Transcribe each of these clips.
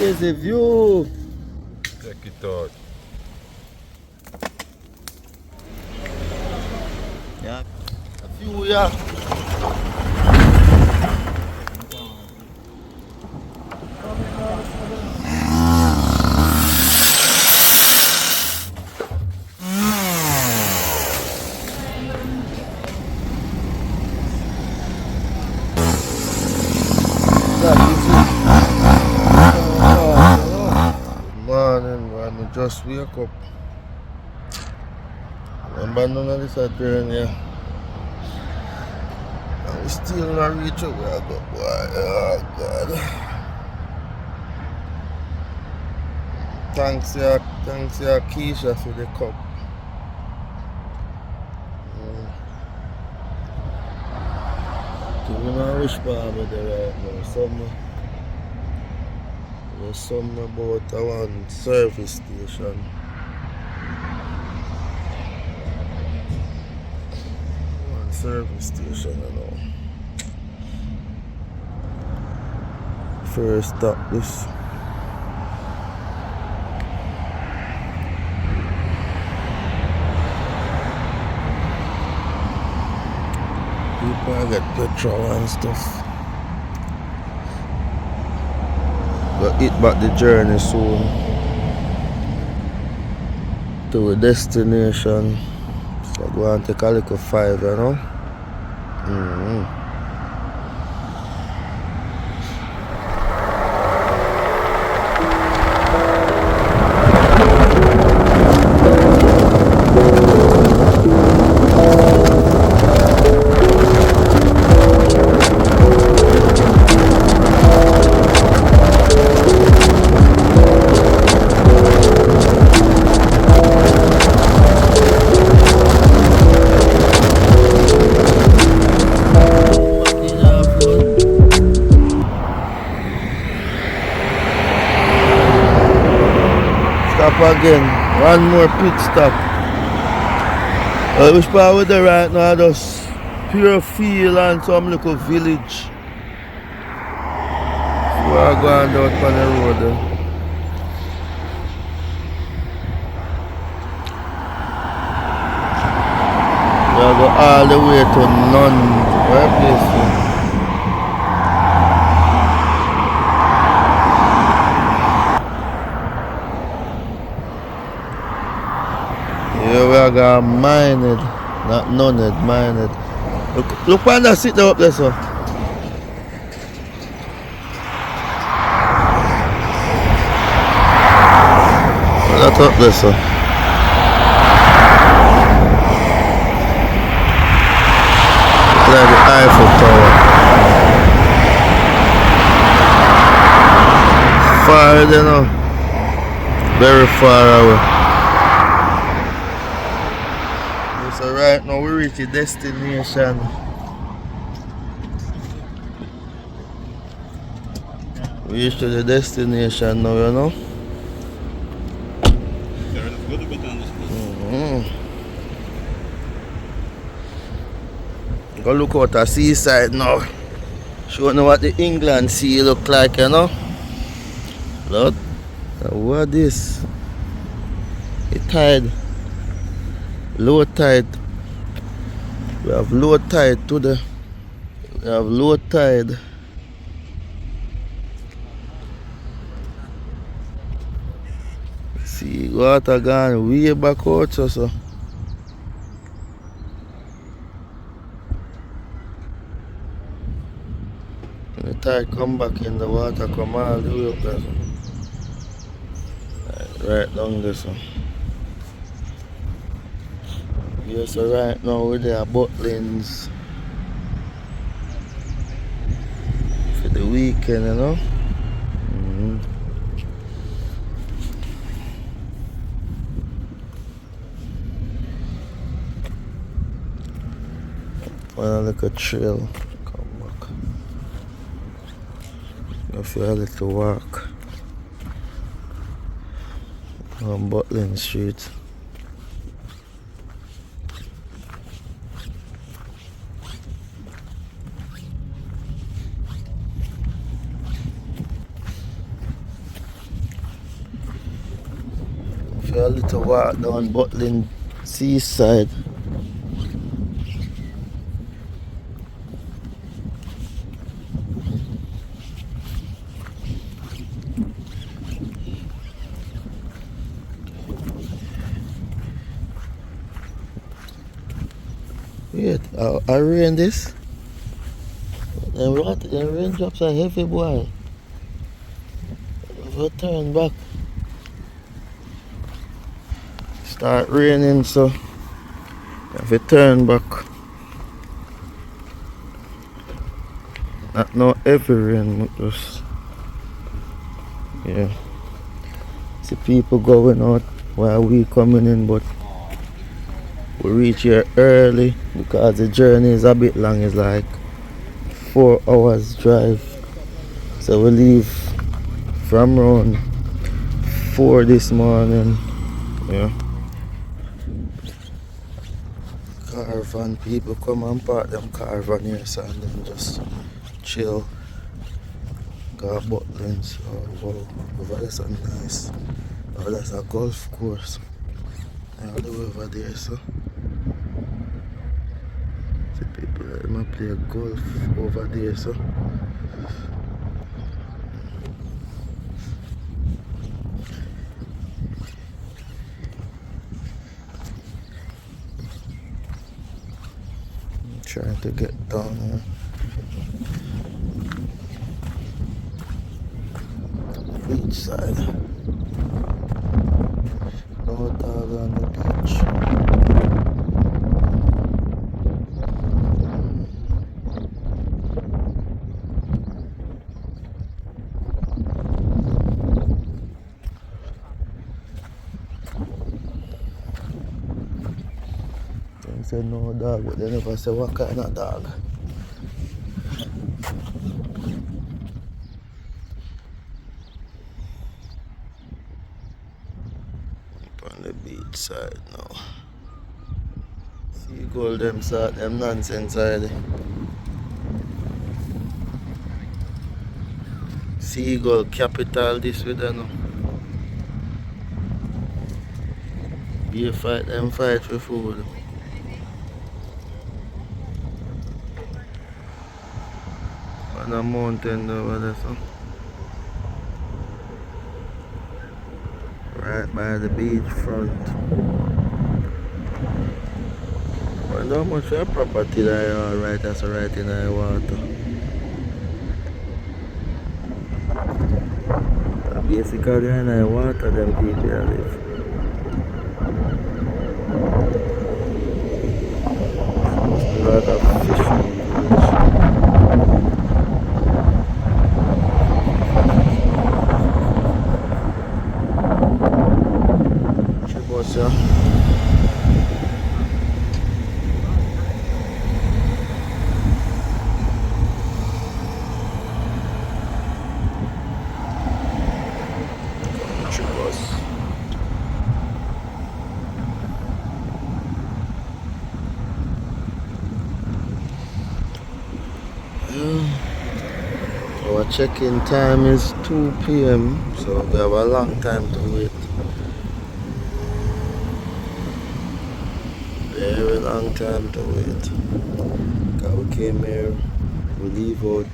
Crazy view. Check it out. Yeah. A few, yeah. Morning, man. I just wake up. Remember none of this at here. And we still not reach up where I go, boy. Oh, God. Thanks, yeah, Keisha for the cup. You know which part of there right now. There's some about one service station. One service station, you know. First stop this. People get petrol and stuff. But hit back the journey soon to a destination. So go and take a little 5, you know. Stop again. One more pit stop. Which part with the right now? Just pure field and some little village. We are going out on the road there. We are going all the way to None. Where place? Yeah, we are going to mine it, not none it, mine it. Look on that sit there up there, sir. That's up there, sir. It's like the Eiffel Tower. Far, you know. Very far away. So right now we reach the destination. We reach to the destination now, you know. Go look out at seaside now. Show you what the England sea look like, you know. Look. What is this? The tide. Low tide. We have low tide today. We have low tide. See, water gone way back out, so. When the tide come back in, the water come all the way up there. Right down there, so. Yeah, so right now we're there at Butlins for the weekend, you know. Wanna look at trail, come back. Go for a little walk on Butlins Street. a little walk down Butlins seaside. Wait, I rain this? Then what? The raindrops are heavy, boy. If I turn back, start raining, so if I turn back, not no heavy rain, but just, yeah. See people going out while we coming in, but we reach here early because the journey is a bit long. It's like 4 hours drive. So we leave from around 4 this morning. Yeah. Caravan people come and park them caravan here, so and then just chill. Got Butlins. Oh wow, over there so nice. Oh, that's a golf course. All the way over there, so. See people that might play golf over there, so. Trying to get down here. Beach side. No dog on the beach. They say no dog, but they never say what kind of dog. On the beach side now. Seagull them sort them nonsense already. Seagull capital this with them. You fight them fight for food. On a mountain over there, so. Right by the beach front. Wonder how much your property there are right that's right in the water. Basically in the water them people live. A lot of fishing. Yeah. Our check-in time is 2 p.m. so we have a long time to wait. Very long time to wait. Because we came here, we leave out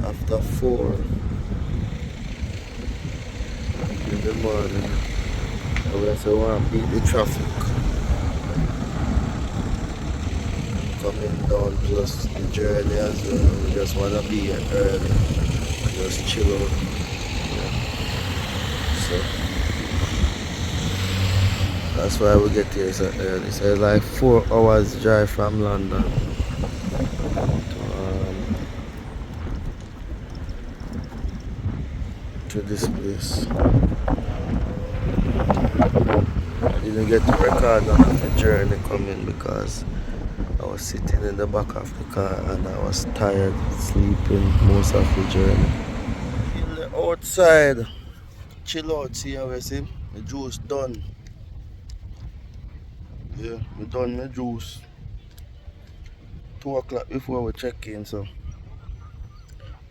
after 4 in the morning. And we also want to beat the traffic. Coming down plus the journey as well. We just want to be here early. Just chill out. Yeah. So that's why we get here so early. So it's like 4 hours drive from London to this place. I didn't get to record none of the journey coming because I was sitting in the back of the car and I was tired, sleeping most of the journey. In the outside, chill out, see how I see? The juice done. Yeah, we done my juice. 2 o'clock before we check in, so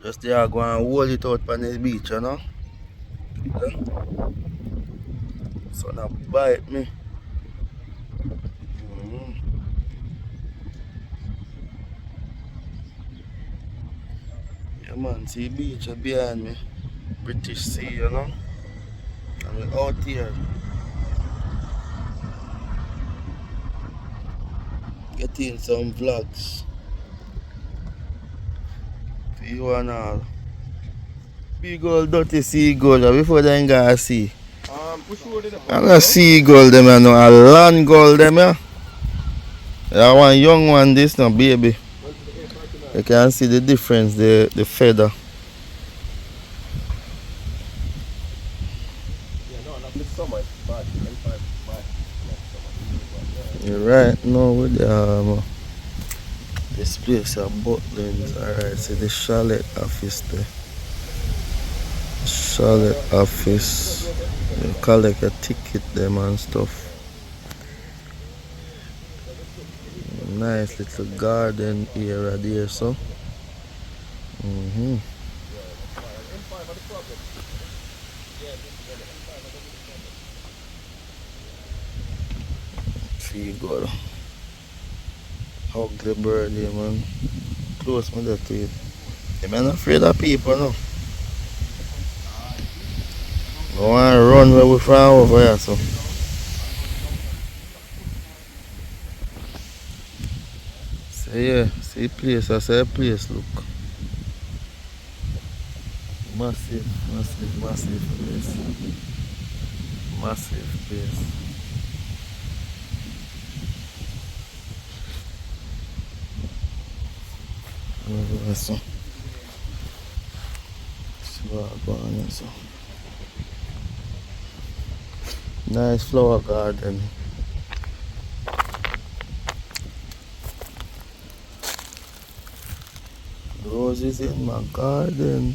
just there go and hold it out on the beach, you know? Yeah. So now bite me. Yeah man, see beach behind me. British Sea, you know. And we're out here getting some vlogs for you and all. Big old dirty seagull before they ain't gonna see. I'm a seagull them you know, a land gull them yeah. That one young one this now baby. You can see the difference, the feather. You're right now with this place at Butlins. Alright, see the chalet office there. Chalet office. You collect a ticket them and stuff. Nice little garden area there so. See good. Hug the bird here man. Close me there to it. I'm not afraid of people no. I want to run where we from over here so. So yeah, see place, I say place look. Massive place. Massive place. Over so. See what I'm going on so. Nice flower garden. Roses in my garden.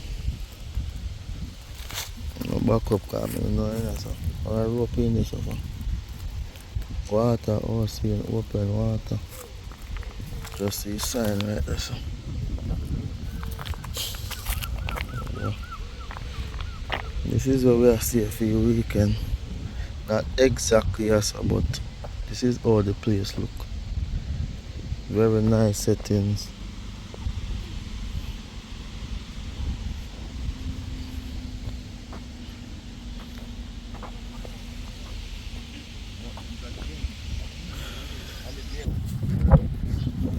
No back up coming, no, so. Or rope in this over. Water, ocean, open water. Just see sign right there, so. Yeah. This is where we are safe for the weekend. Not exactly as but this is how the place look. Very nice settings.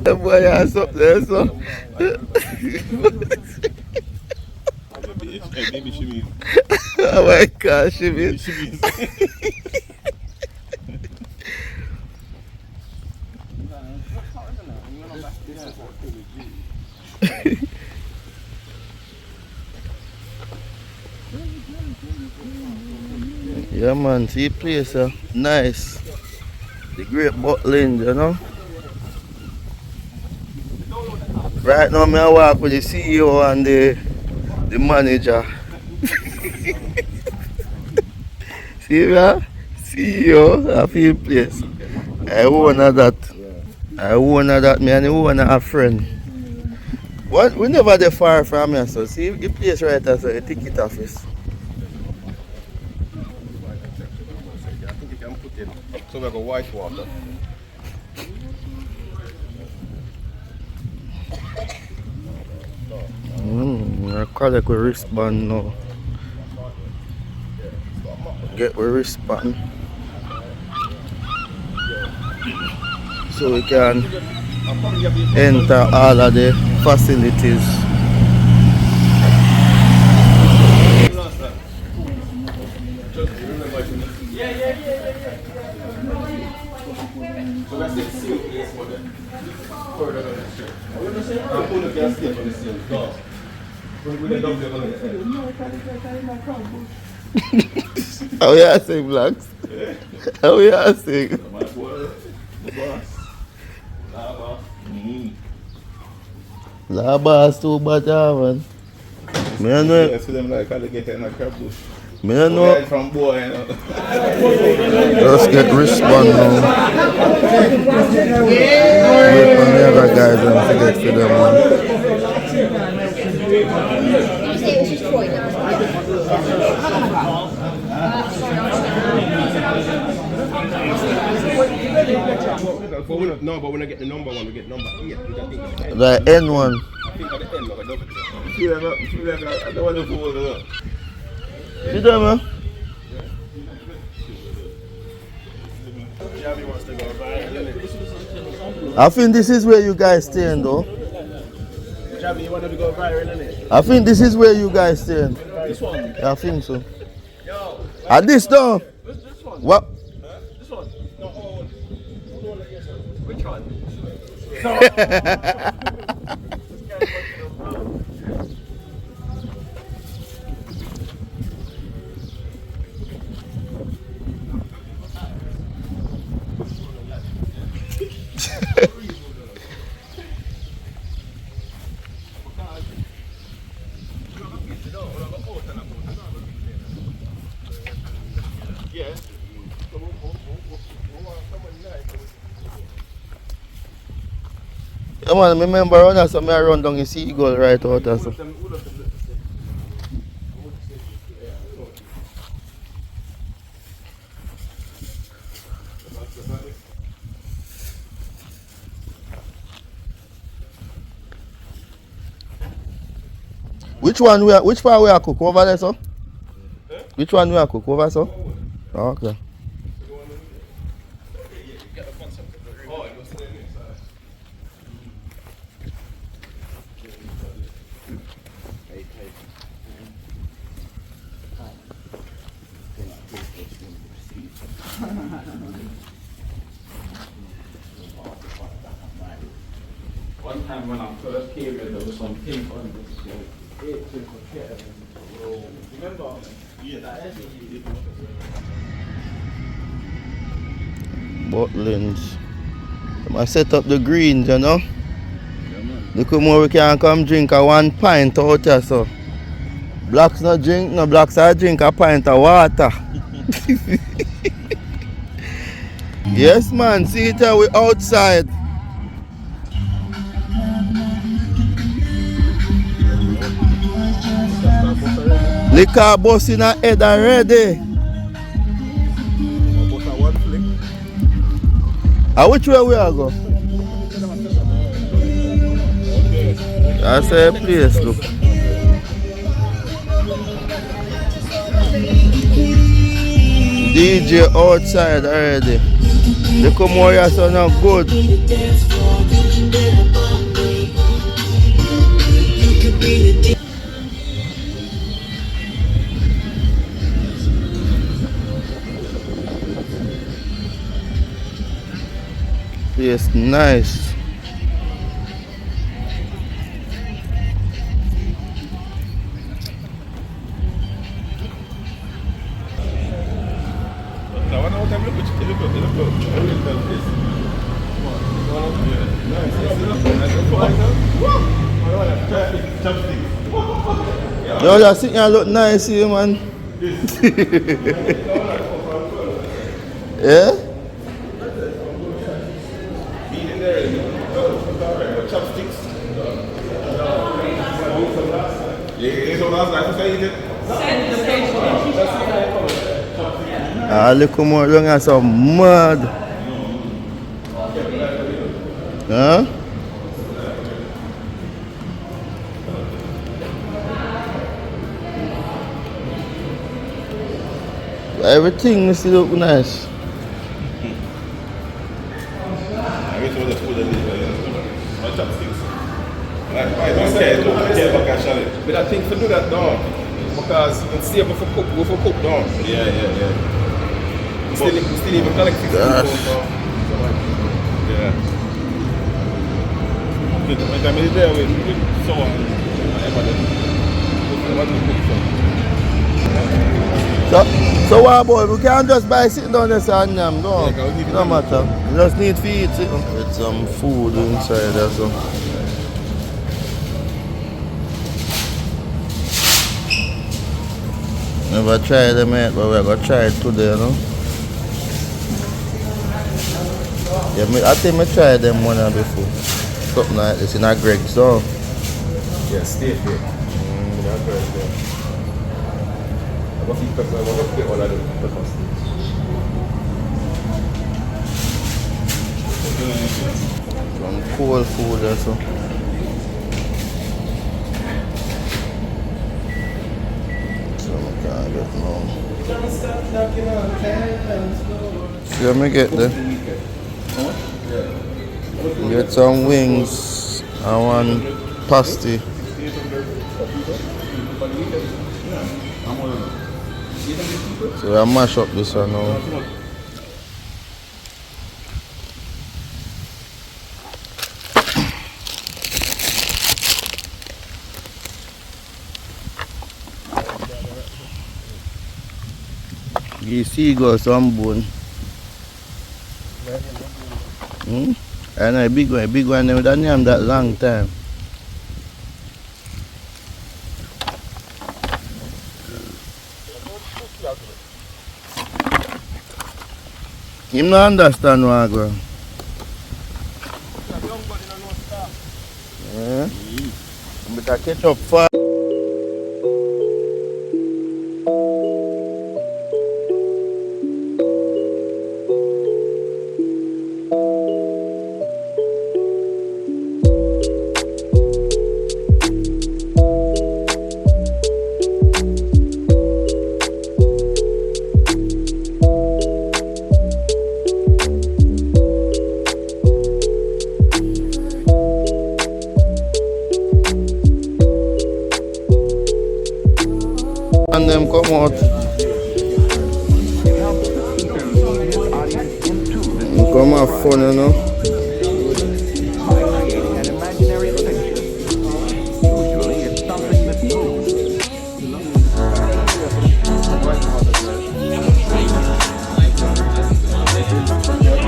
The boy has up there so. Maybe she means. Oh my gosh, she means. Yeah man, see place nice. The great Butlins, you know. Right now I walk with the CEO and the manager. See that? CEO of the place. I own that. I own that. Me and the owner a friend. What we never there far from here, so see the place right there, so the ticket office. I think you can put in so like a white water. I collect a wristband now. Get a wristband. So we can enter all of the facilities. So that's it, seal place for them. Further than the church. I'm going to say, I'm going to get stay for the seal. Go. How you are saying, Blacks? How you are saying? My boy, the boss. Lava. Labas too bad, man. Me don't know. I see them like alligator in a crab bush. Me don't know. From boy, you know. Just get wristband now. Wait for the other guys and forget for them, man. No, but when I get the number one, we get number 8. Which I think is the end. The N1. I think at the end of a double. Feel like I don't want to fool it up. See that, man? Javi wants to go viral. I think this is where you guys staying, though. Javi, you want to go viral, innit? I think this is where you guys staying. This one? I think so. Yo. At this, though. This one? What? Huh? This one? No, which one? Yeah, man, remember run us, so I run down the seagull right out there. So. Which part we are cook over there, so? Which one we are cook over, so? Oh, okay. One time when I first came here, there was some pink on this. Remember? Yeah, Butlins. I set up the greens, you know. Look how more we can come drink a 1 pint out here, so. Blacks not drink, no blacks I drink a pint of water. Yes, man, see it here, we outside. Liquor bus in a head already. Which way we are go? That's a place, look. DJ outside already. The Comoria sound now good. Yes, nice. Yo, just sitting here look nice here, man. Yeah? Look more long as some mud. Huh? Everything must look nice. But I think for do that now, because it's safe for cook, go for cook down. Yeah. We still even collect 50 people. Yeah. When I'm there with someone, So what boy, we can't just buy sitting down there and no. No matter. We just need to eat it with some food inside there, so. Never tried them yet, but we're going to try it today, you know. Yeah, I think I tried them one before. Something like this in a Greg's zone. Yeah, steak here. I want to get all of the peppers. Some cold food also. So I can't get no. See what I get there? Get some wings and one pasty. So I mash up this one now. Give seagull some bone. And a big one, they don't name that long time. Him not understand what I go. Yeah. But I catch up fast. And them come out. Come out fun, you know.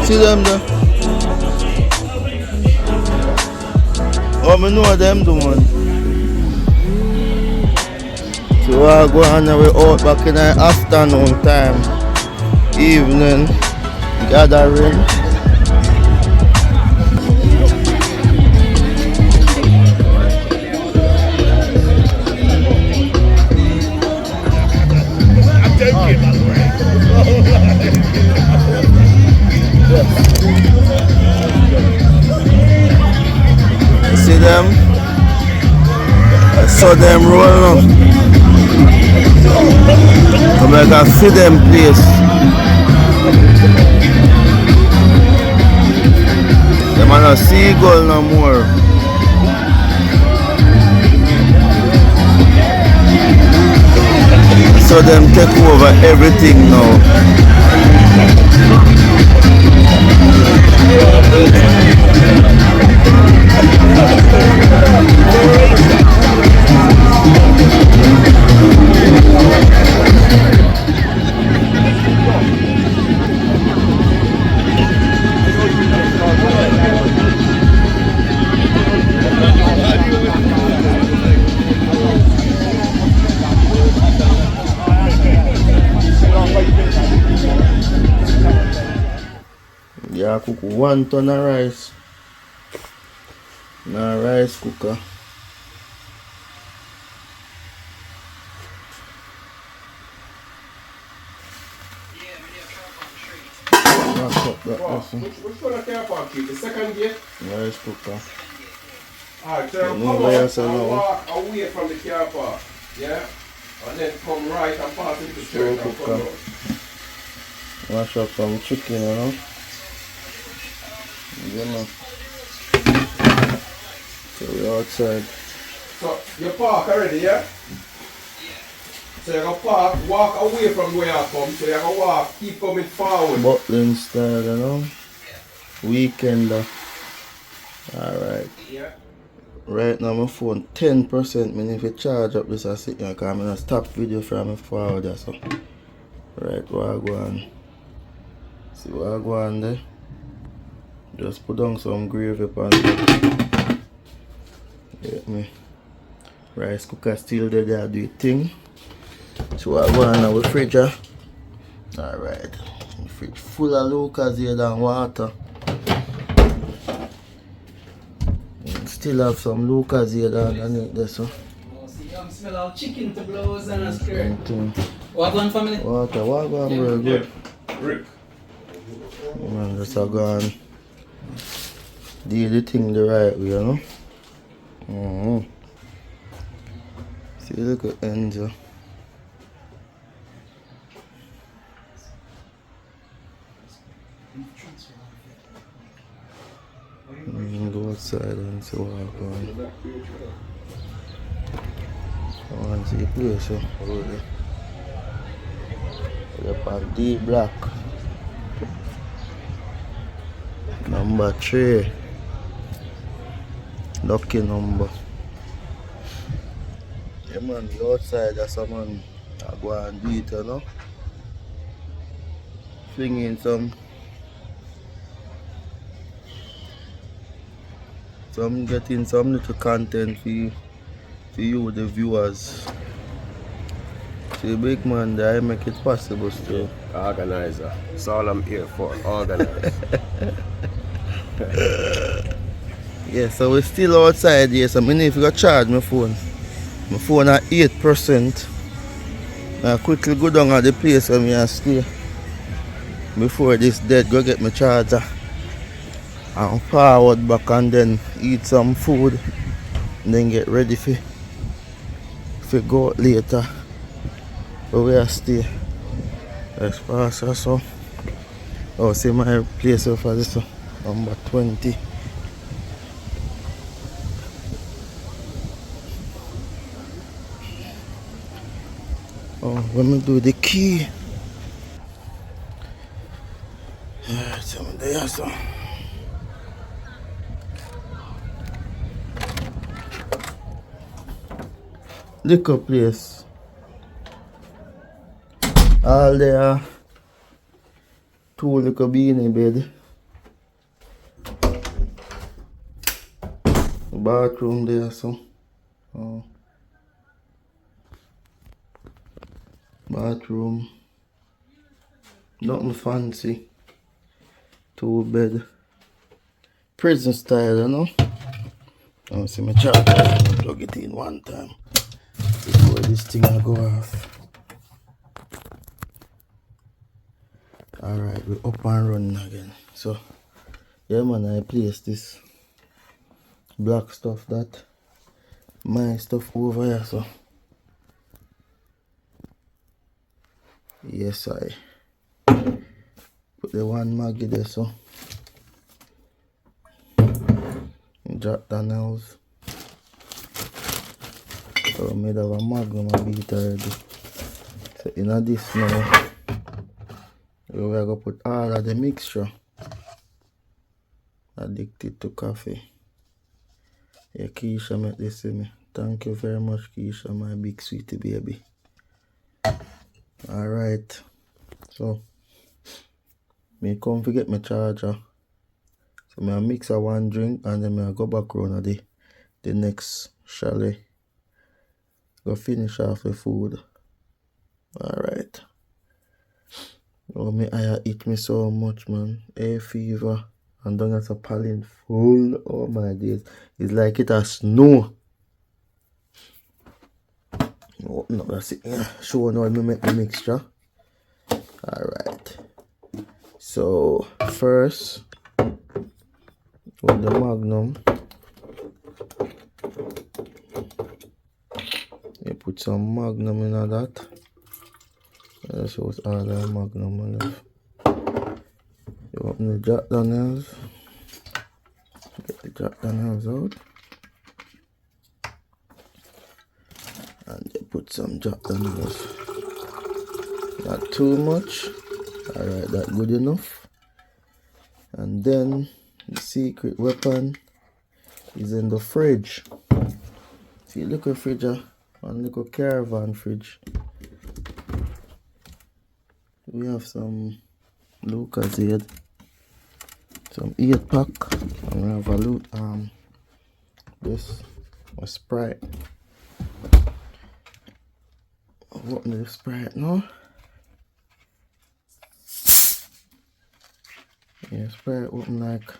See them there? Oh, I know them do, man. So I go on the way out back in the afternoon time, evening, gathering. You see them? I saw them roll now. Come like I see them place. Them are not seagull no more. So them take over everything now. Yeah, cook 1 ton of rice in a rice cooker. Which one of car park key? The second gate? Rice cooker. Alright, so come out and walk away from the car park. Yeah? And then come right and pass into the church and come out. Mash up some chicken, you know. You know. So we're outside. So you park already, yeah? So you go park, walk away from where you come, so you go walk, keep coming forward. Butlins style, you know. Weekender. Alright. Yeah. Right now my phone 10%. Me need to charge up this and sit here because I'm gonna stop video from my forward, so. Right, what I go on. See what I go on there. Just put down some gravy on top. Get me. Rice cooker still there, do it thing. So what I go on our fridge. Alright. Fridge full of Lucas here than water. And still have some Lucas here underneath there, so. Oh, see, you smell of chicken to blows and a skirt. What one family? Water, what go on very good. Rick. Man, just a gone. do the thing the right way, you know. See, look at Angel. Go outside and see what happens. I want to see the place, so up on D block. Number 3. Lucky number. Yeah man, the outside that's someone I go and do it, you know. Fling in some getting some little content for you the viewers. See big man there, I make it possible still. Organizer. That's all I'm here for. Organize. Yeah, so we're still outside here, so I need to go charge my phone. My phone at 8%. I quickly go down at the place where I stay. Before this dead, go get my charger. And forward back and then eat some food. And then get ready for go out later. But we are stay. Let's pass or so. Oh, see my place over this one. Number 20. Oh, let me do the key. Alright, so I'm there, so. Liquor place. All there. 2 liquor beanie bed. Bathroom there, so. Oh. Bathroom. Nothing fancy. 2 bed. Prison style, you know. I'll see my charger. Plug it in one time before this thing will go off. Alright, we're up and running again. So, yeah man, I place this black stuff, that my stuff over here, so. Yes, I put the one Maggie there, so. Jack Daniels. So I made of a magnum a beat already. So in this now, we are going to put all of the mixture. Addicted to coffee. Yeah, Keisha make this with me. Thank you very much, Keisha, my big sweetie baby. Alright. So me come to get my charger. So I mix a one drink and then I go back around the next chalet. Go finish off the food. Alright. Oh, I eat me so much, man. Hay fever. And don't get a palin full. Oh my days. It's like it has snow. Open up, that's it. Yeah. Show now me make the mixture. Alright. So first, with the magnum, you put some magnum in that. That shows all the magnum left. You open the Jack Daniels. Get the Jack Daniels out. And you put some Jack Daniels. Not too much. Alright, that good enough. And then the secret weapon is in the fridge. See, look at fridge, one little caravan fridge. We have some Lucozade, some 8-pack, and we have a this a Sprite. Open the Sprite now. Yeah, Sprite open like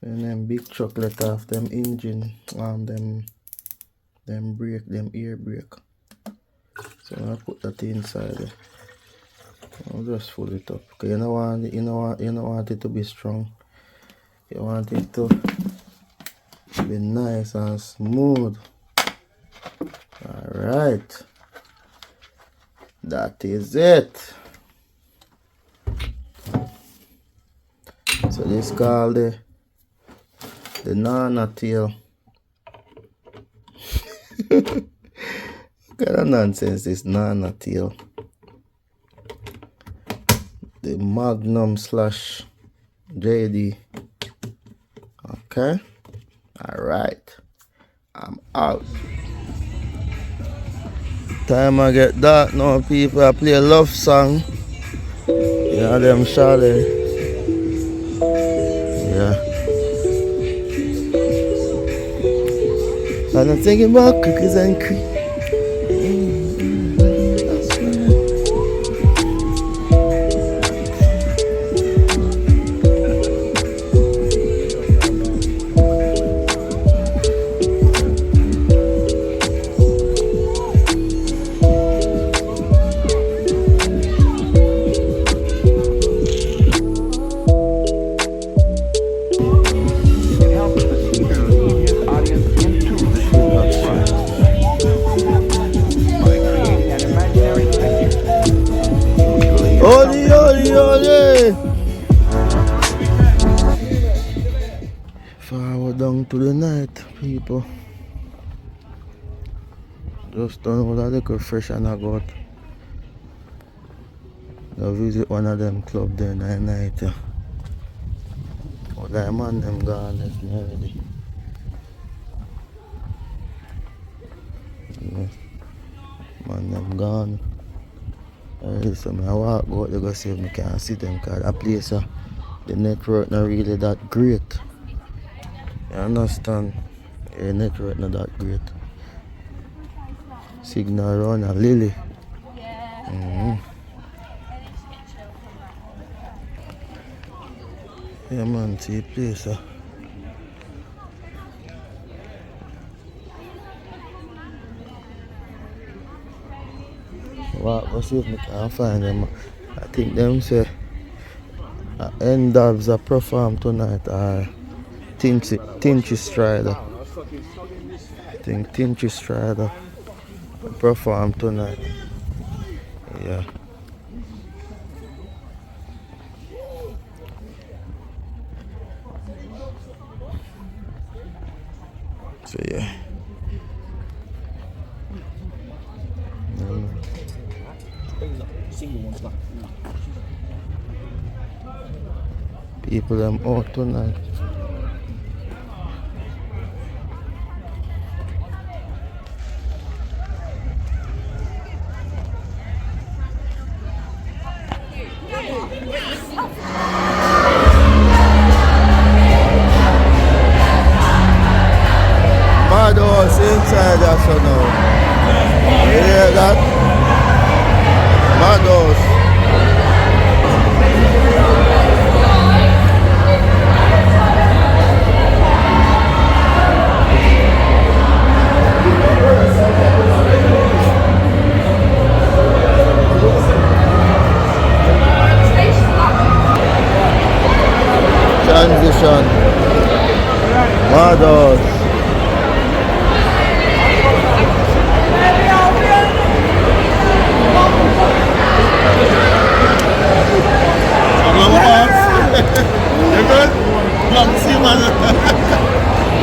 and then big chocolate off them engine, them brake, them air brake. So I put that inside. I'll just fill it up. Okay, you don't want it to be strong. You want it to be nice and smooth. Alright. That is it. So this is called the nana tail. What kind of nonsense is nana tail? The Magnum slash JD. Okay. Alright. I'm out. Time I get dark now, people. I play a love song. Yeah, them shawty. Yeah. And I'm thinking about cookies and cream. Oli, oli, oli! Forward down to the night, people. Just done all that liquor fresh and I got. Go visit one of them club there that night. Oh, that man them gone, that's me already. Yeah. Man them gone. So I walk out to go see if I can see them because that place, the network not really that great. You understand? The network not that great. Signal around a lily. Yeah man, see the place. Walk go see if I can find them. I think them say N-Dubs are perform tonight or Tinchy Stryder. I think Tinchy Stryder perform tonight. Yeah. So yeah. People them out tonight. Mad horse inside that so now. You hear that? Mad horse. Transition. Models. You good? Long to see you, man.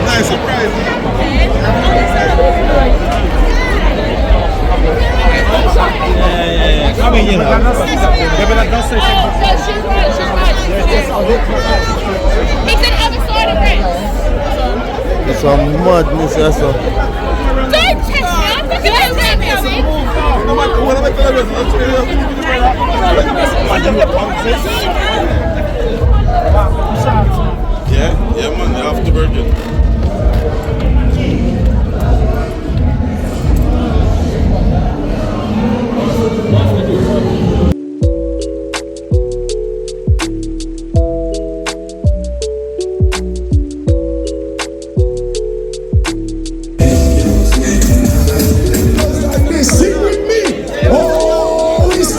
Nice surprise. Yeah. Come in, you know. She's He said have a side of bread. It's some madness or so. Don't test me. I'm not going to let me. Yeah, man, after virgin.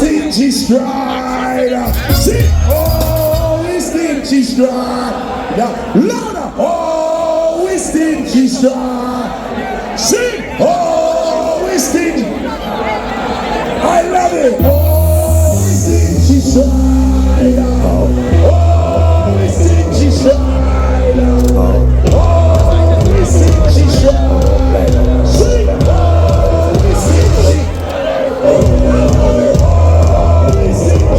Tinchy Stryder. Oh, it's Tinchy Stryder. Now, louder. Oh, we Tinchy Stryder. Sing. Oh, we Tinchy. I love it. Oh, we Tinchy Stryder. Oh, we Tinchy Stryder. Oh, we Tinchy Stryder. Sing. Oh, we Tinchy. Oh, we Tinchy.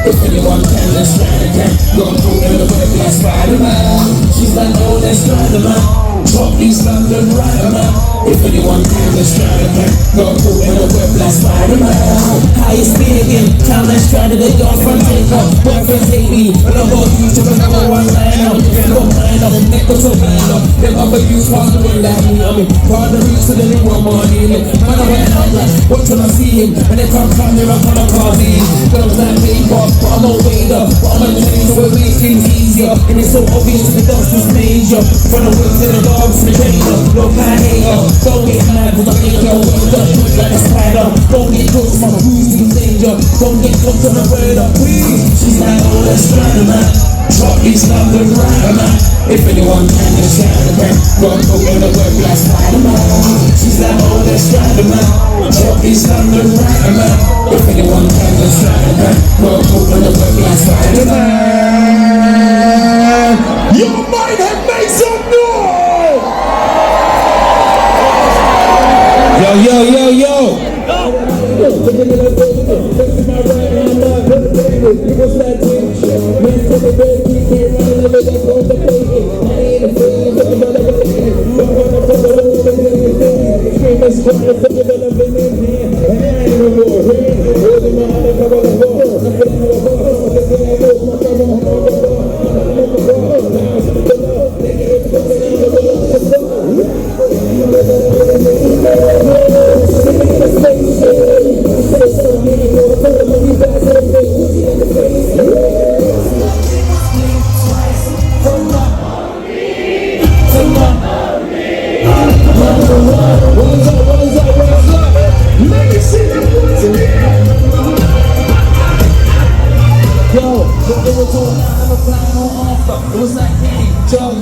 If anyone can, let's try it again. Go through in the web like Spider-Man. She's like, oh, let's try the man. Drop these London Rider-Man. If anyone can, let's try it again. Go through in the web like Spider-Man. Highest speeding, town let's try to the girl from Taker. Boyfriends hate me, but I'm going to YouTube and number one liner. Get no mind up, neck to blind up. Them other youths want to win like me. I mean, part of the reason they want money. Man, I went out like, what till I see him? When they come from here, I'm gonna call me. Girls like me, but I'm no waiter. But I'm gonna change the way we make things easier. And it's so obvious the dust is major. From the whip to the dogs and the trainer. No kind hater. Don't get mad cause I make your world up like a spider. Don't get close from a bruising danger. Don't get close to the bird up, please. She's like, oh, let's try the man. Drop these London Rider-Man. If anyone can, let's try the man. Go in the web like Spider-Man. She's like, oh, let's try the man. Drop these London Rider-Man. If anyone can, let's try the man. Go in the web like Spider-Man. You might have made some noise. Yo, yo, yo, yo. It was like me, John.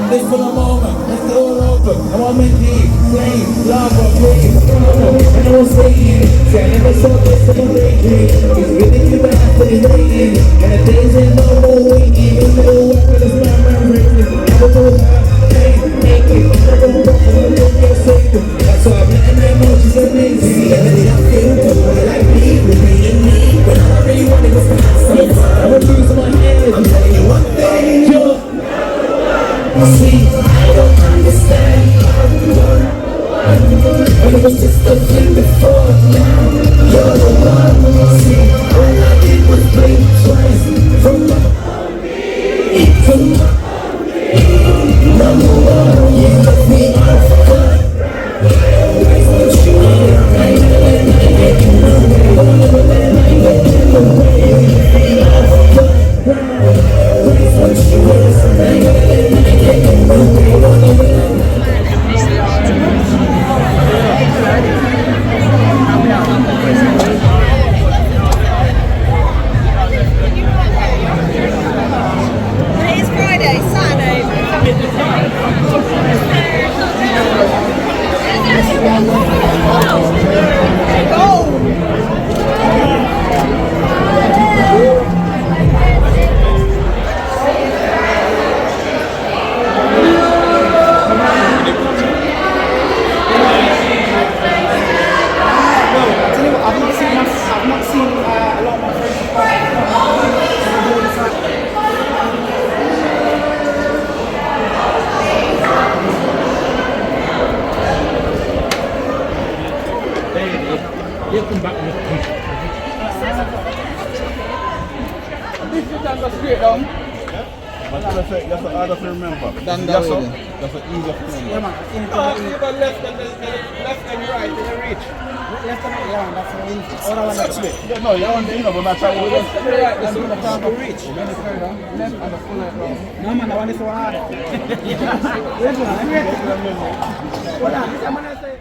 This for the moment, let's do it over. I want to make me flame, lava, flame, and I was saying, saying never saw this in a daydream. He's really too bad for his waiting, and the days ain't no more waiting. Even though I feel it's not my rating, I was told her, hey, naked, I don't walk on the look, you're safe. That's why I'm letting them know she's amazing. And then I feel good, like me, remaining me. When all I really wanted was to have some fun. I'm gonna lose my head, I'm telling you one thing, you're see, I don't understand. When it was just a thing before, now you're the one. See, all I did was blink twice. From number one, you left me off guard. What you want, I ain't getting away. What you want, I ain't getting away. It's Friday, Saturday. I've not seen a lot of my friends. He'll come back with a this is on the straight down. But that's harder to remember. That's That's an easier to remember. Yeah, man. You got left and right in the reach. Left and right, yeah, man. That's the easy. Other one that's it. Yeah, no, you want to, but not trying to Left and right, that's the time to reach. Left and the full right round. No, man, that one is so hard. Yes, man. Hold on, this man I say.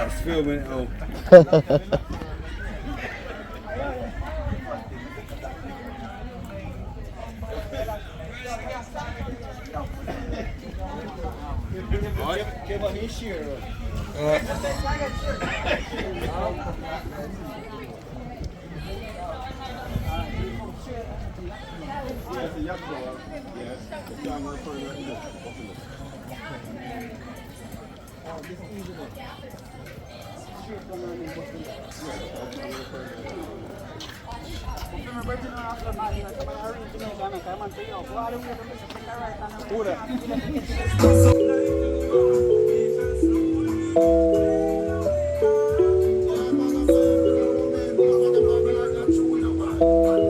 It's filming. Oh. Who